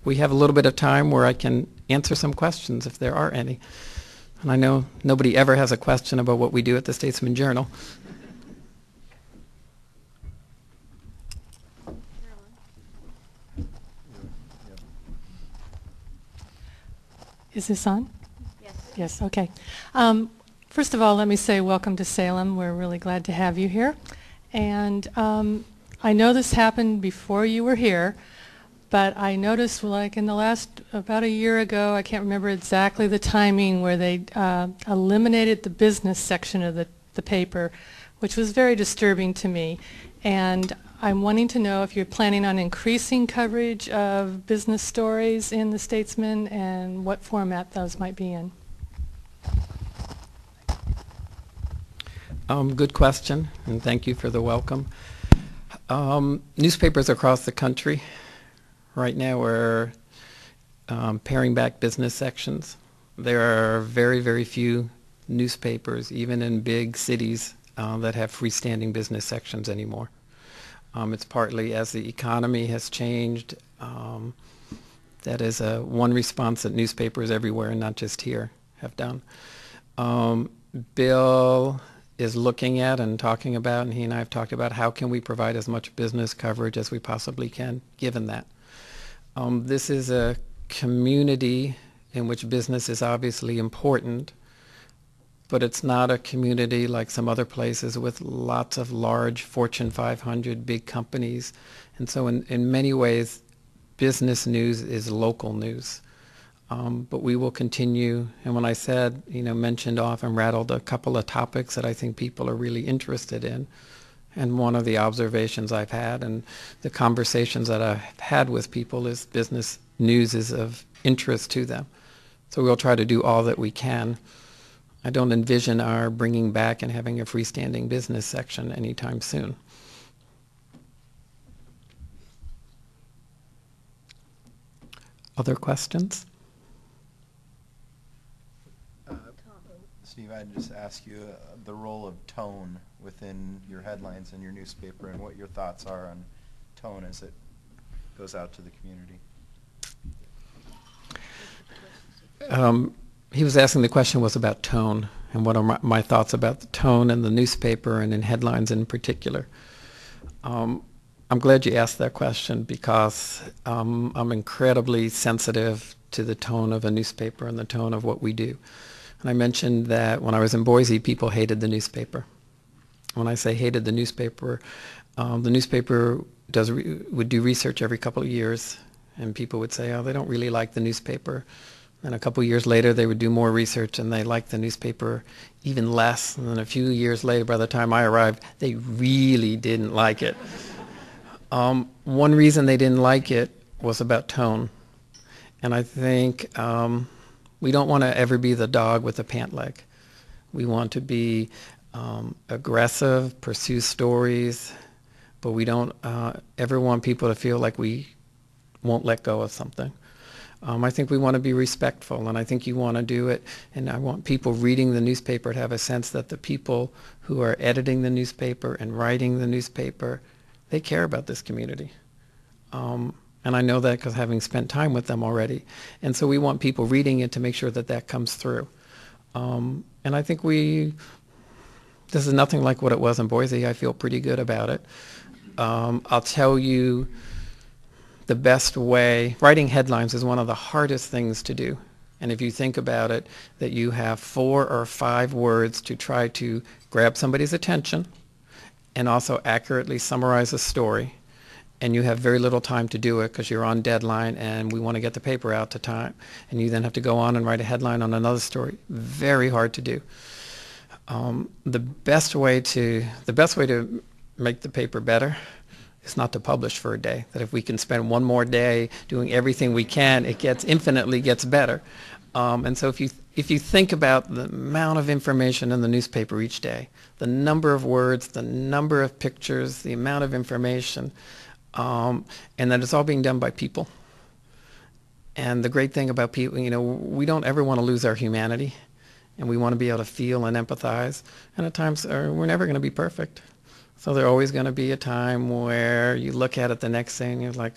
we have a little bit of time where I can answer some questions if there are any. And I know nobody ever has a question about what we do at the Statesman Journal. Is this on? Yes. Yes, okay. First of all, let me say welcome to Salem. We're really glad to have you here. And I know this happened before you were here, but I noticed like in the last, about a year ago, I can't remember exactly the timing, where they eliminated the business section of the paper, which was very disturbing to me. And I'm wanting to know if you're planning on increasing coverage of business stories in the Statesman and what format those might be in. Good question, and thank you for the welcome. Newspapers across the country right now are paring back business sections. There are very, very few newspapers, even in big cities, that have freestanding business sections anymore. It's partly as the economy has changed. That is one response that newspapers everywhere, and not just here, have done. Bill is looking at and talking about, and he and I have talked about, how can we provide as much business coverage as we possibly can, given that. This is a community in which business is obviously important, but it's not a community like some other places with lots of large Fortune 500 big companies. And so in many ways, business news is local news. But we will continue, and when I said, mentioned off and rattled a couple of topics that I think people are really interested in, and one of the observations I've had and the conversations that I've had with people is business news is of interest to them. So we'll try to do all that we can. I don't envision our bringing back and having a freestanding business section anytime soon. Other questions? Steve, I'd just ask you the role of tone within your headlines in your newspaper and what your thoughts are on tone as it goes out to the community. He was asking, the question was about tone and what are my thoughts about the tone in the newspaper and in headlines in particular. I'm glad you asked that question because I'm incredibly sensitive to the tone of a newspaper and the tone of what we do. And I mentioned that when I was in Boise, people hated the newspaper. When I say hated the newspaper would do research every couple of years, and people would say, oh, they don't really like the newspaper. And a couple of years later, they would do more research, and they liked the newspaper even less. And then a few years later, by the time I arrived, they really didn't like it. One reason they didn't like it was about tone. And I think we don't want to ever be the dog with the pant leg. We want to be aggressive, pursue stories, but we don't ever want people to feel like we won't let go of something. I think we want to be respectful, and I think you want to do it, and I want people reading the newspaper to have a sense that the people who are editing the newspaper and writing the newspaper, they care about this community. And I know that because having spent time with them already. And so we want people reading it to make sure that that comes through. And I think this is nothing like what it was in Boise. I feel pretty good about it. I'll tell you the best way. Writing headlines is one of the hardest things to do. And if you think about it, that you have 4 or 5 words to try to grab somebody's attention and also accurately summarize a story, and you have very little time to do it because you're on deadline and we want to get the paper out to time, and you then have to go on and write a headline on another story. Very hard to do. The best way to make the paper better is not to publish for a day. That if we can spend one more day doing everything we can, it infinitely gets better. And so if you think about the amount of information in the newspaper each day, the number of words, the number of pictures, the amount of information, and that it's all being done by people. And the great thing about people, we don't ever want to lose our humanity, and we want to be able to feel and empathize. And at times, we're never going to be perfect. So there's always going to be a time where you look at it the next day and you're like,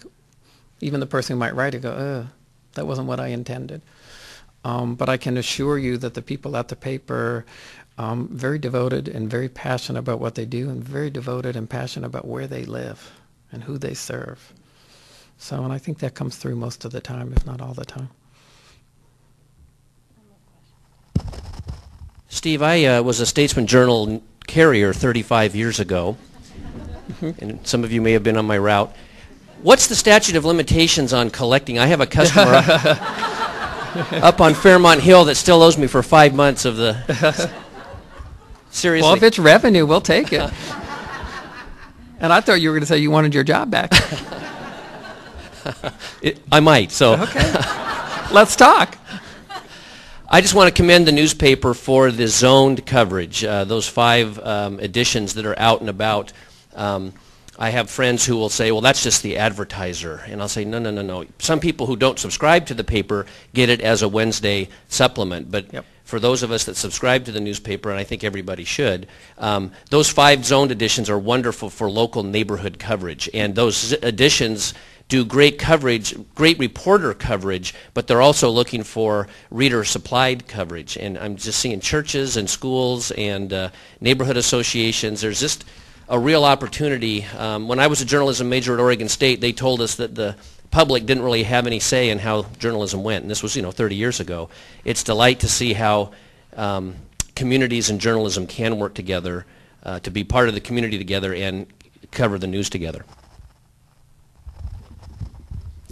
Even the person who might write it go, that wasn't what I intended. But I can assure you that the people at the paper very devoted and very passionate about what they do, and very devoted and passionate about where they live and who they serve. So, and I think that comes through most of the time, if not all the time. Steve, I was a Statesman Journal carrier 35 years ago, and some of you may have been on my route. What's the statute of limitations on collecting? I have a customer up on Fairmont Hill that still owes me for 5 months of the... Seriously. Well, if it's revenue, we'll take it. And I thought you were going to say you wanted your job back. I might, so... Okay. Let's talk. I just want to commend the newspaper for the zoned coverage, those 5 editions that are out and about. I have friends who will say, well, that's just the advertiser. And I'll say, no, no, no, no. Some people who don't subscribe to the paper get it as a Wednesday supplement. But for those of us that subscribe to the newspaper, and I think everybody should, those 5 zoned editions are wonderful for local neighborhood coverage. And those editions do great coverage, great reporter coverage, but they're also looking for reader-supplied coverage. And I'm just seeing churches and schools and neighborhood associations. There's just a real opportunity. When I was a journalism major at Oregon State, they told us that the public didn't really have any say in how journalism went, and this was 30 years ago. It's a delight to see how communities and journalism can work together to be part of the community together and cover the news together.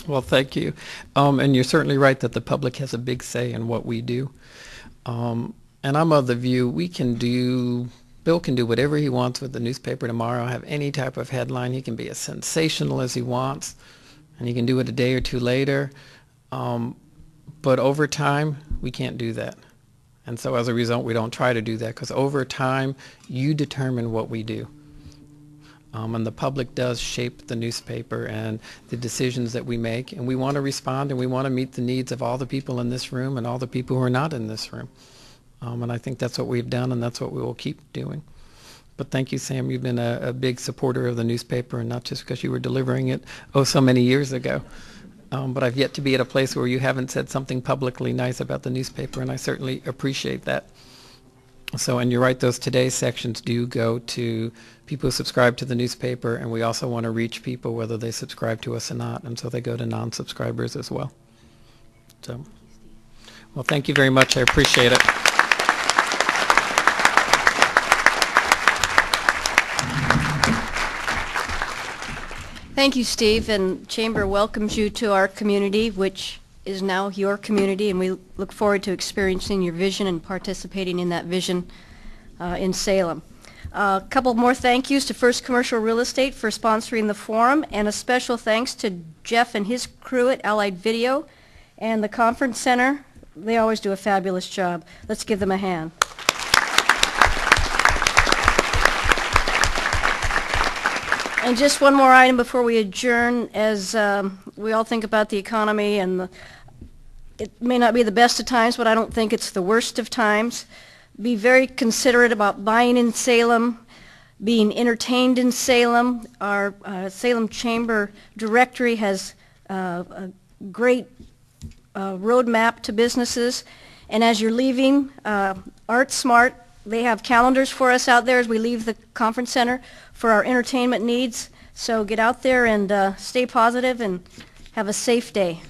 Well, thank you. And you're certainly right that the public has a big say in what we do. And I'm of the view Bill can do whatever he wants with the newspaper tomorrow, have any type of headline. He can be as sensational as he wants, and he can do it a day or two later. But over time, we can't do that. And so as a result, we don't try to do that, because over time, you determine what we do. And the public does shape the newspaper and the decisions that we make, and we want to respond, and we want to meet the needs of all the people in this room and all the people who are not in this room. And I think that's what we've done, and that's what we will keep doing. But thank you, Sam. You've been a big supporter of the newspaper, and not just because you were delivering it so many years ago. But I've yet to be at a place where you haven't said something publicly nice about the newspaper, and I certainly appreciate that. So, and you're right, those today's sections do go to people who subscribe to the newspaper, and we also want to reach people whether they subscribe to us or not, and so they go to non-subscribers as well. So, well, thank you very much. I appreciate it. Thank you, Steve, and Chamber welcomes you to our community, which is now your community, and we look forward to experiencing your vision and participating in that vision in Salem. A couple more thank yous to First Commercial Real Estate for sponsoring the forum, and a special thanks to Jeff and his crew at Allied Video and the Conference Center. They always do a fabulous job. Let's give them a hand. And just one more item before we adjourn. As we all think about the economy, and it may not be the best of times, but I don't think it's the worst of times. Be very considerate about buying in Salem, being entertained in Salem. Our Salem Chamber directory has a great roadmap to businesses. And as you're leaving, Art Smart, they have calendars for us out there as we leave the conference center for our entertainment needs. So get out there and stay positive and have a safe day.